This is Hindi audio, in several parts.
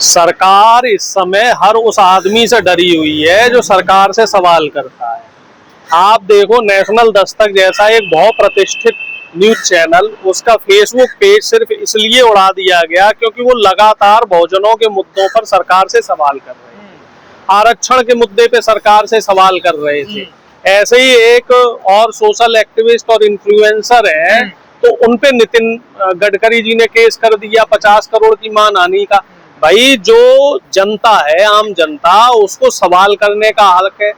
सरकार इस समय हर उस आदमी से डरी हुई है जो सरकार से सवाल करता है। आप देखो, नेशनल दस्तक जैसा एक बहुत प्रतिष्ठित न्यूज चैनल, उसका फेसबुक पेज सिर्फ इसलिए उड़ा दिया गया क्योंकि वो लगातार बहुजनों के मुद्दों पर सरकार से सवाल कर रहे थे। आरक्षण के मुद्दे पे सरकार से सवाल कर रहे थे। ऐसे ही एक और सोशल एक्टिविस्ट और इन्फ्लुएंसर है, तो उनपे नितिन गडकरी जी ने केस कर दिया 50 करोड़ की मानहानि का। भाई, जो जनता है, आम जनता, उसको सवाल करने का हक है,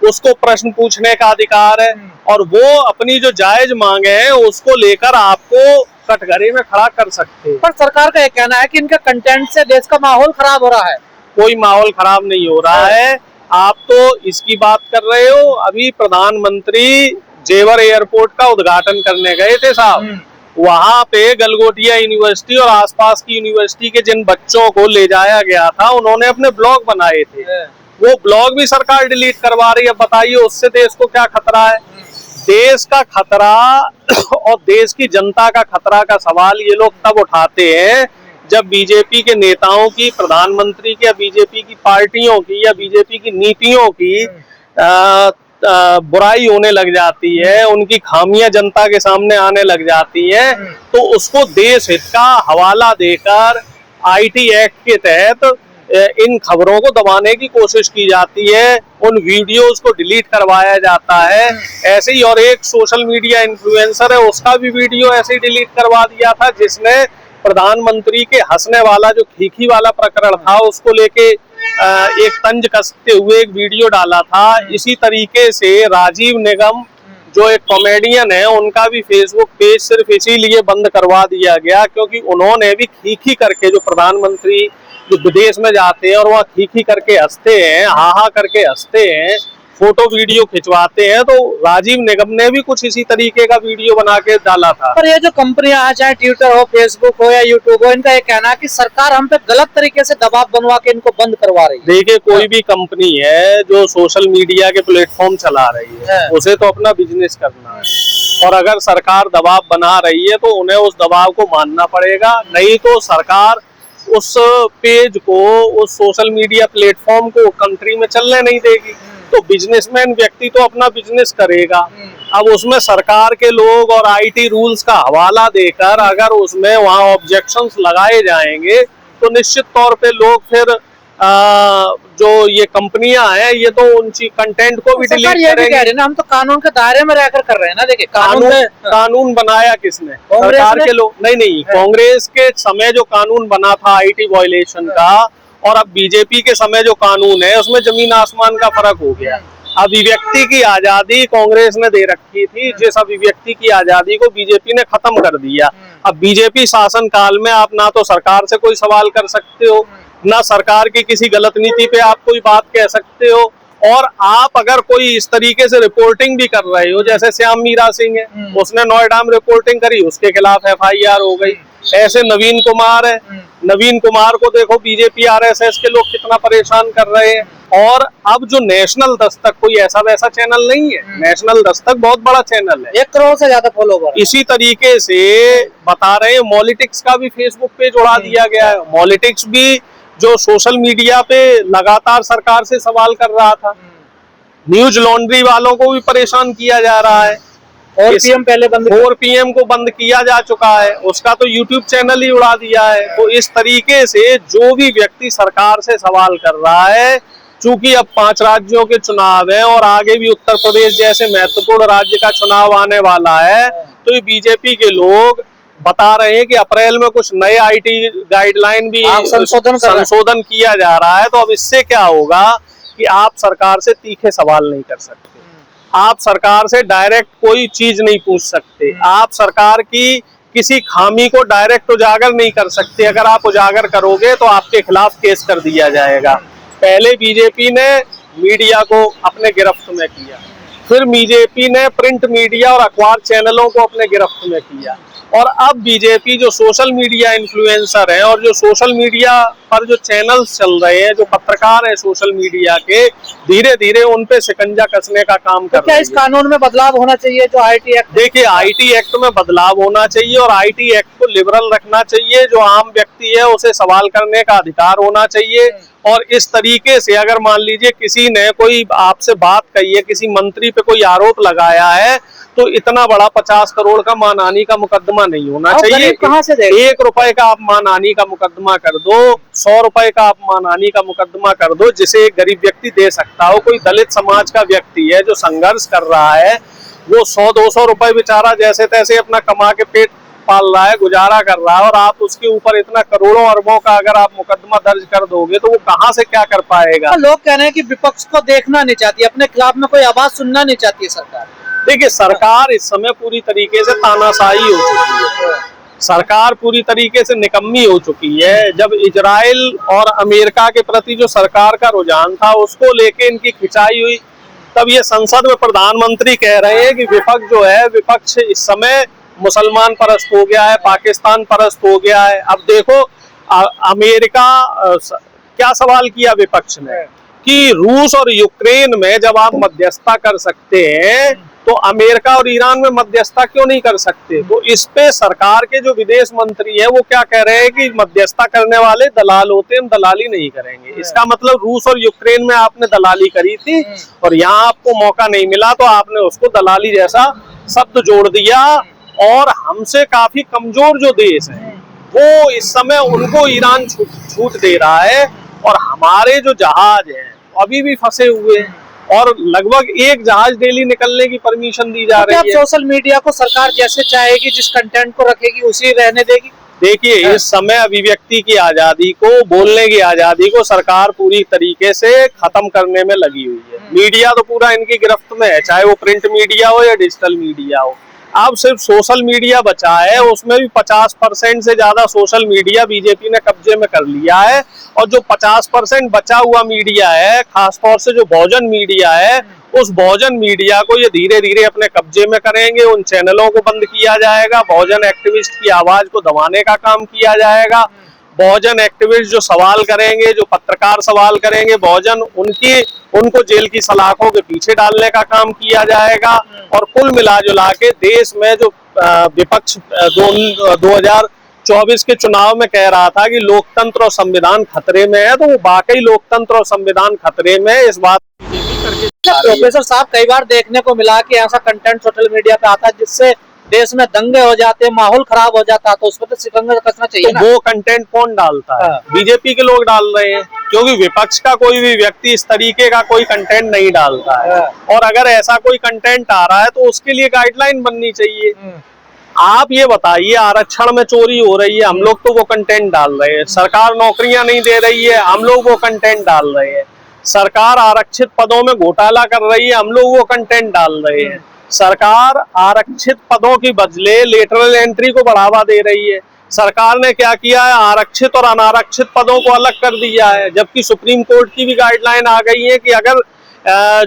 उसको प्रश्न पूछने का अधिकार है, और वो अपनी जो जायज मांगे हैं उसको लेकर आपको कटघरे में खड़ा कर सकते हैं। पर सरकार का यह कहना है कि इनका कंटेंट से देश का माहौल खराब हो रहा है। कोई माहौल खराब नहीं हो रहा है। आप तो इसकी बात कर रहे हो, अभी प्रधानमंत्री जेवर एयरपोर्ट का उद्घाटन करने गए थे साहब। वहां पे गलगोटिया यूनिवर्सिटी और आसपास की यूनिवर्सिटी के जिन बच्चों को ले जाया गया था, उन्होंने अपने ब्लॉग बनाए थे। वो ब्लॉग भी सरकार डिलीट करवा रही है। बताइए, उससे देश को क्या खतरा है? देश का खतरा और देश की जनता का खतरा का सवाल ये लोग तब उठाते हैं जब बीजेपी के नेताओं की, प्रधानमंत्री की, या बीजेपी की पार्टियों की, या बीजेपी की नीतियों की बुराई होने लग जाती है, उनकी खामियां जनता के सामने आने लग जाती हैं, तो उसको देश हित का हवाला देकर आईटी एक्ट के तहत इन खबरों को दबाने की कोशिश की जाती है, उन वीडियोस को डिलीट करवाया जाता है। ऐसे ही और एक सोशल मीडिया इन्फ्लुएंसर है, उसका भी वीडियो ऐसे ही डिलीट करवा दिया था, जिसने प्रधानमंत्री के हंसने वाला जो खीखी वाला प्रकरण था उसको लेके एक तंज कसते हुए एक वीडियो डाला था। इसी तरीके से राजीव निगम जो एक कॉमेडियन है, उनका भी फेसबुक पेज सिर्फ इसीलिए बंद करवा दिया गया क्योंकि उन्होंने भी खीखी करके, जो प्रधानमंत्री जो विदेश में जाते हैं और वहाँ खीखी करके हंसते हैं, हा करके हंसते हैं, फोटो वीडियो खिंचवाते हैं, तो राजीव निगम ने भी कुछ इसी तरीके का वीडियो बना के डाला था। पर ये जो कंपनियां हैं, चाहे ट्विटर हो, फेसबुक हो या यूट्यूब हो, इनका ये कहना है कि सरकार हम पे गलत तरीके से दबाव बनवा के इनको बंद करवा रही है। देखिए, कोई भी कंपनी है जो सोशल मीडिया के प्लेटफॉर्म चला रही है, उसे तो अपना बिजनेस करना है, और अगर सरकार दबाव बना रही है तो उन्हें उस दबाव को मानना पड़ेगा। नहीं तो सरकार उस पेज को, उस सोशल मीडिया प्लेटफॉर्म को कंट्री में चलने नहीं देगी। तो बिजनेसमैन व्यक्ति तो अपना बिजनेस करेगा। अब उसमें सरकार के लोग और आईटी रूल्स का हवाला देकर अगर उसमें वहां ऑब्जेक्शंस लगाए जाएंगे तो निश्चित तौर पे लोग फिर जो ये कंपनियां हैं, ये तो उनकी कंटेंट को भी डिलीट करेंगे। हम तो कानून के दायरे में रहकर कर रहे हैं ना। देखिए, कानून बनाया किसने? सरकार के लोग। नहीं, कांग्रेस के समय जो कानून बना था आईटी वायलेशन का, और अब बीजेपी के समय जो कानून है, उसमें जमीन आसमान का फर्क हो गया। अभिव्यक्ति की आजादी कांग्रेस ने दे रखी थी, जिस अभिव्यक्ति की आजादी को बीजेपी ने खत्म कर दिया। अब बीजेपी शासन काल में आप ना तो सरकार से कोई सवाल कर सकते हो, ना सरकार की किसी गलत नीति पे आप कोई बात कह सकते हो, और आप अगर कोई इस तरीके से रिपोर्टिंग भी कर रहे हो, जैसे श्याम मीरा सिंह है, उसने नोएडा में रिपोर्टिंग करी, उसके खिलाफ एफआईआर हो गई। ऐसे नवीन कुमार है, नवीन कुमार को देखो बीजेपी आरएसएस के लोग कितना परेशान कर रहे हैं। और अब जो नेशनल दस्तक कोई ऐसा वैसा चैनल नहीं है, नेशनल दस्तक बहुत बड़ा चैनल है, 1 करोड़ से ज्यादा फॉलोवर। इसी तरीके से बता रहे हैं, मॉलिटिक्स का भी फेसबुक पेज उड़ा दिया गया है। मॉलिटिक्स भी जो सोशल मीडिया पे लगातार सरकार से सवाल कर रहा था। न्यूज लॉन्ड्री वालों को भी परेशान किया जा रहा है, और पीएम पहले बंद, 4PM को बंद किया जा चुका है, उसका तो यूट्यूब चैनल ही उड़ा दिया है। तो इस तरीके से जो भी व्यक्ति सरकार से सवाल कर रहा है, चूंकि अब 5 राज्यों के चुनाव है और आगे भी उत्तर प्रदेश जैसे महत्वपूर्ण राज्य का चुनाव आने वाला है, तो ये बीजेपी के लोग बता रहे हैं कि अप्रैल में कुछ नए आईटी गाइडलाइन भी संशोधन किया जा रहा है। तो अब इससे क्या होगा कि आप सरकार से तीखे सवाल नहीं कर सकते, आप सरकार से डायरेक्ट कोई चीज नहीं पूछ सकते, आप सरकार की किसी खामी को डायरेक्ट उजागर नहीं कर सकते। अगर आप उजागर करोगे तो आपके खिलाफ केस कर दिया जाएगा। पहले बीजेपी ने मीडिया को अपने गिरफ्त में किया, फिर बीजेपी ने प्रिंट मीडिया और अखबार चैनलों को अपने गिरफ्त में किया, और अब बीजेपी जो सोशल मीडिया इन्फ्लुएंसर है और जो सोशल मीडिया पर जो चैनल्स चल रहे हैं, जो पत्रकार हैं सोशल मीडिया के, धीरे धीरे उन पे शिकंजा कसने का काम कर तो क्या रही इस है। कानून में बदलाव होना चाहिए जो IT एक्ट? देखिए, IT एक्ट में बदलाव होना चाहिए और IT एक्ट को लिबरल रखना चाहिए। जो आम व्यक्ति है उसे सवाल करने का अधिकार होना चाहिए। और इस तरीके से अगर मान लीजिए किसी ने कोई आपसे बात कही है, किसी मंत्री पे कोई आरोप लगाया है, तो इतना बड़ा 50 करोड़ का मानहानि का मुकदमा नहीं होना चाहिए। गरीब कहाँ से देगा? 1 रुपए का आप मानहानि का मुकदमा कर दो, 100 रुपए का आप मानहानि का मुकदमा कर दो, जिसे एक गरीब व्यक्ति दे सकता हो। कोई दलित समाज का व्यक्ति है जो संघर्ष कर रहा है, वो 100-200 रुपए बेचारा जैसे तैसे अपना कमा के पेट पाल रहा है, गुजारा कर रहा है, और आप उसके ऊपर इतना करोड़ों अरबों का अगर आप मुकदमा दर्ज कर दोगे तो वो कहाँ से क्या कर पाएगा। तो लोग कह रहे हैं कि विपक्ष को देखना नहीं चाहती, अपने खिलाफ में कोई आवाज सुनना नहीं चाहती है सरकार। देखिए, सरकार इस समय पूरी तरीके से तानाशाही हो चुकी है, सरकार पूरी तरीके से निकम्मी हो चुकी है। जब इजराइल और अमेरिका के प्रति जो सरकार का रुझान था उसको लेके इनकी खिंचाई हुई, तब ये संसद में प्रधानमंत्री कह रहे हैं कि विपक्ष जो है, विपक्ष इस समय मुसलमान परस्त हो गया है, पाकिस्तान परस्त हो गया है। अब देखो, अमेरिका क्या सवाल किया विपक्ष ने कि रूस और यूक्रेन में जब आप मध्यस्थता कर सकते हैं तो अमेरिका और ईरान में मध्यस्थता क्यों नहीं कर सकते। तो इस पे सरकार के जो विदेश मंत्री है वो क्या कह रहे हैं कि मध्यस्थता करने वाले दलाल होते हैं, हम दलाली नहीं करेंगे। इसका मतलब रूस और यूक्रेन में आपने दलाली करी थी और यहाँ आपको मौका नहीं मिला तो आपने उसको दलाली जैसा शब्द जोड़ दिया। और हमसे काफी कमजोर जो देश है वो इस समय उनको ईरान छूट दे रहा है, और हमारे जो जहाज हैं अभी भी फंसे हुए हैं, और लगभग एक जहाज डेली निकलने की परमिशन दी जा रही है। सोशल मीडिया को सरकार जैसे चाहेगी, जिस कंटेंट को रखेगी उसी रहने देगी। देखिए, इस समय अभिव्यक्ति की आजादी को, बोलने की आजादी को सरकार पूरी तरीके से खत्म करने में लगी हुई है। मीडिया तो पूरा इनकी गिरफ्त में है, चाहे वो प्रिंट मीडिया हो या डिजिटल मीडिया हो। अब सिर्फ सोशल मीडिया बचा है, उसमें भी 50% से ज्यादा सोशल मीडिया बीजेपी ने कब्जे में कर लिया है। और जो 50% बचा हुआ मीडिया है, खासतौर से जो बहुजन मीडिया है, उस बहुजन मीडिया को ये धीरे धीरे अपने कब्जे में करेंगे। उन चैनलों को बंद किया जाएगा, बहुजन एक्टिविस्ट की आवाज को दबाने का काम किया जाएगा। बहुजन एक्टिविस्ट जो सवाल करेंगे, जो पत्रकार सवाल करेंगे, बहुजन उनको जेल की सलाखों के पीछे डालने का काम किया जाएगा। और कुल मिला जुला के देश में जो विपक्ष 2024 के चुनाव में कह रहा था कि लोकतंत्र और संविधान खतरे में है, तो वो वाकई लोकतंत्र और संविधान खतरे में है। इस बात प्रोफेसर साहब, कई बार देखने को मिला कि ऐसा कंटेंट सोशल मीडिया पे आता है जिससे देश में दंगे हो जाते हैं, माहौल खराब हो जाता है, तो उसमें तो शिकंजा कसना चाहिए ना। वो कंटेंट कौन डालता है? बीजेपी के लोग डाल रहे हैं, क्योंकि विपक्ष का कोई भी व्यक्ति इस तरीके का कोई कंटेंट नहीं डालता है। और अगर ऐसा कोई कंटेंट आ रहा है तो उसके लिए गाइडलाइन बननी चाहिए। आप ये बताइए, आरक्षण में चोरी हो रही है, हम लोग तो वो कंटेंट डाल रहे हैं। सरकार नौकरियां नहीं दे रही है, हम लोग वो कंटेंट डाल रहे हैं। सरकार आरक्षित पदों में घोटाला कर रही है, हम लोग वो कंटेंट डाल रहे हैं। सरकार आरक्षित पदों की बदले लेटरल एंट्री को बढ़ावा दे रही है। सरकार ने क्या किया है, आरक्षित और अनारक्षित पदों को अलग कर दिया है, जबकि सुप्रीम कोर्ट की भी गाइडलाइन आ गई है कि अगर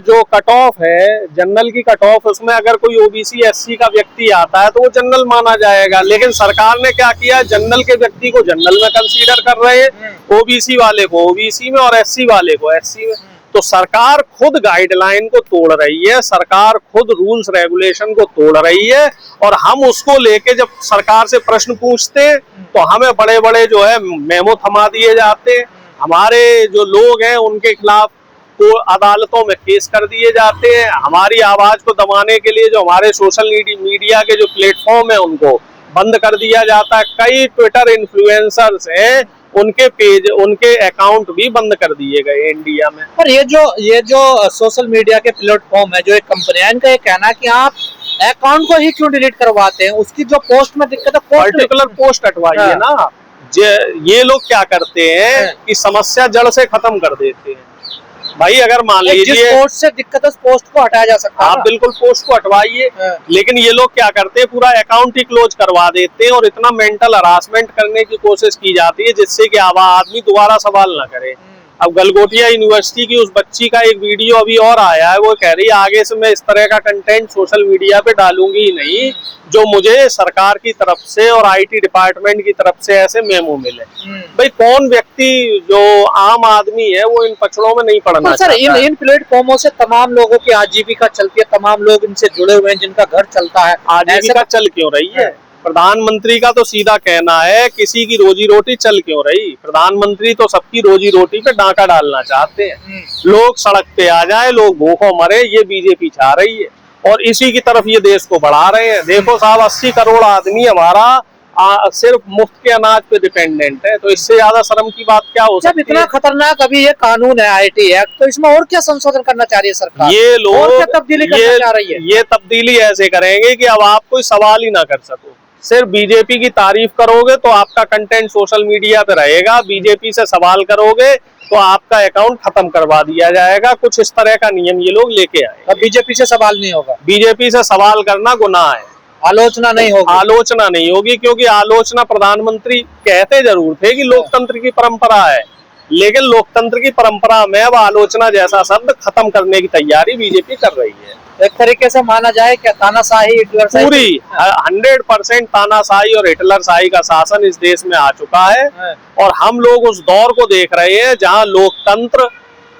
जो कट ऑफ है, जनरल की कट ऑफ, उसमें अगर कोई ओबीसी एससी का व्यक्ति आता है तो वो जनरल माना जाएगा। लेकिन सरकार ने क्या किया, जनरल के व्यक्ति को जनरल में कंसीडर कर रहे हैं, ओबीसी वाले को ओबीसी में और एससी वाले को एससी में। तो सरकार खुद गाइडलाइन को तोड़ रही है, सरकार खुद रूल्स रेगुलेशन को तोड़ रही है। और हम उसको लेके जब सरकार से प्रश्न पूछते हैं तो हमें बड़े बड़े जो है मेमो थमा दिए जाते हैं। हमारे जो लोग हैं उनके खिलाफ तो अदालतों में केस कर दिए जाते हैं। हमारी आवाज को दबाने के लिए जो हमारे सोशल मीडिया के जो प्लेटफॉर्म है उनको बंद कर दिया जाता है। कई ट्विटर इन्फ्लुएंसर्स हैं, उनके पेज, उनके अकाउंट भी बंद कर दिए गए इंडिया में। पर ये जो सोशल मीडिया के प्लेटफॉर्म है, जो एक कंपनी है, इनका ये कहना है कि आप अकाउंट को ही क्यों डिलीट करवाते हैं, उसकी जो पोस्ट में दिक्कत है, पर्टिकुलर पोस्ट हटवाइए ना। ये लोग क्या करते हैं कि समस्या जड़ से खत्म कर देते हैं। भाई अगर मान लीजिए पोस्ट से दिक्कत है, उस पोस्ट को हटाया जा सकता है। आप बिल्कुल पोस्ट को हटवाइए, लेकिन ये लोग क्या करते हैं, पूरा अकाउंट ही क्लोज करवा देते हैं और इतना मेंटल हरासमेंट करने की कोशिश की जाती है जिससे कि आदमी दोबारा सवाल ना करे। अब गलगोटिया यूनिवर्सिटी की उस बच्ची का एक वीडियो अभी और आया है, वो कह रही है आगे से मैं इस तरह का कंटेंट सोशल मीडिया पे डालूंगी ही नहीं जो मुझे सरकार की तरफ से और आईटी डिपार्टमेंट की तरफ से ऐसे मेमो मिले। भाई कौन व्यक्ति जो आम आदमी है वो इन पचड़ों में नहीं पड़ना सर, इन प्लेटफॉर्मों से तमाम लोगों की आजीविका चलती है, तमाम लोग इनसे जुड़े हुए हैं जिनका घर चलता है। आजीविका चल क्यों रही है? प्रधानमंत्री का तो सीधा कहना है किसी की रोजी रोटी चल क्यों रही? प्रधानमंत्री तो सबकी रोजी रोटी पे डाका डालना चाहते हैं। लोग सड़क पे आ जाए, लोग भूखों मरे, ये बीजेपी चाह रही है और इसी की तरफ ये देश को बढ़ा रहे हैं। देखो साहब 80 करोड़ आदमी हमारा सिर्फ मुफ्त के अनाज पे डिपेंडेंट है, तो इससे ज्यादा शर्म की बात क्या हो सकती है? इतना खतरनाक अभी ये कानून है आईटी एक्ट, तो इसमें और क्या संशोधन करना चाह रही है सरकार? ये लोग और क्या तब्दीली करना चाह रही है? ये तब्दीली ऐसे करेंगे कि अब आप कोई सवाल ही ना कर सको, सिर्फ बीजेपी की तारीफ करोगे तो आपका कंटेंट सोशल मीडिया पे रहेगा, बीजेपी से सवाल करोगे तो आपका अकाउंट खत्म करवा दिया जाएगा। कुछ इस तरह का नियम ये लोग लेके आए। अब बीजेपी से सवाल नहीं होगा? बीजेपी से सवाल करना गुनाह है, आलोचना नहीं होगी। आलोचना नहीं होगी, क्योंकि आलोचना प्रधानमंत्री कहते जरूर थे कि लोकतंत्र की परंपरा है, लेकिन लोकतंत्र की परंपरा में अब आलोचना जैसा शब्द खत्म करने की तैयारी बीजेपी कर रही है। एक तरीके से माना जाए क्या तानाशाही, हिटलरशाही, पूरी 100% तानाशाही और हिटलरशाही का शासन इस देश में आ चुका है और हम लोग उस दौर को देख रहे हैं जहां लोकतंत्र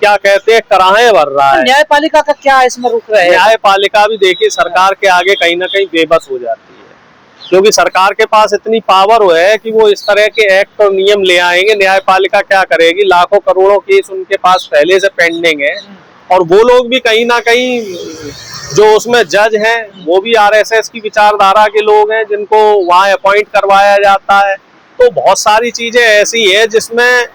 क्या कहते हैं कराहे भर रहा है। न्यायपालिका का क्या इसमें रुक रहे हैं? न्यायपालिका भी देखिए सरकार के आगे कहीं ना कहीं बेबस हो जाती है, क्योंकि सरकार के पास इतनी पावर है कि वो इस तरह के एक्ट और नियम ले आएंगे। न्यायपालिका क्या करेगी? लाखों करोड़ों केस उनके पास पहले से पेंडिंग है और वो लोग भी कहीं ना कहीं जो उसमें जज हैं वो भी आरएसएस की विचारधारा के लोग हैं जिनको वहां अपॉइंट करवाया जाता है। तो बहुत सारी चीजें ऐसी है जिसमें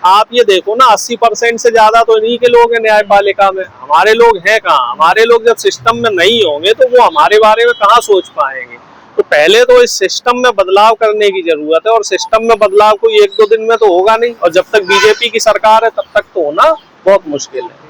आप ये देखो ना 80% से ज्यादा तो इन्हीं के लोग हैं न्यायपालिका में। हमारे लोग हैं कहाँ? हमारे लोग जब सिस्टम में नहीं होंगे तो वो हमारे बारे में कहाँ सोच पाएंगे? तो पहले तो इस सिस्टम में बदलाव करने की जरूरत है और सिस्टम में बदलाव कोई 1-2 दिन में तो होगा नहीं, और जब तक बीजेपी की सरकार है तब तक तो होना बहुत मुश्किल है।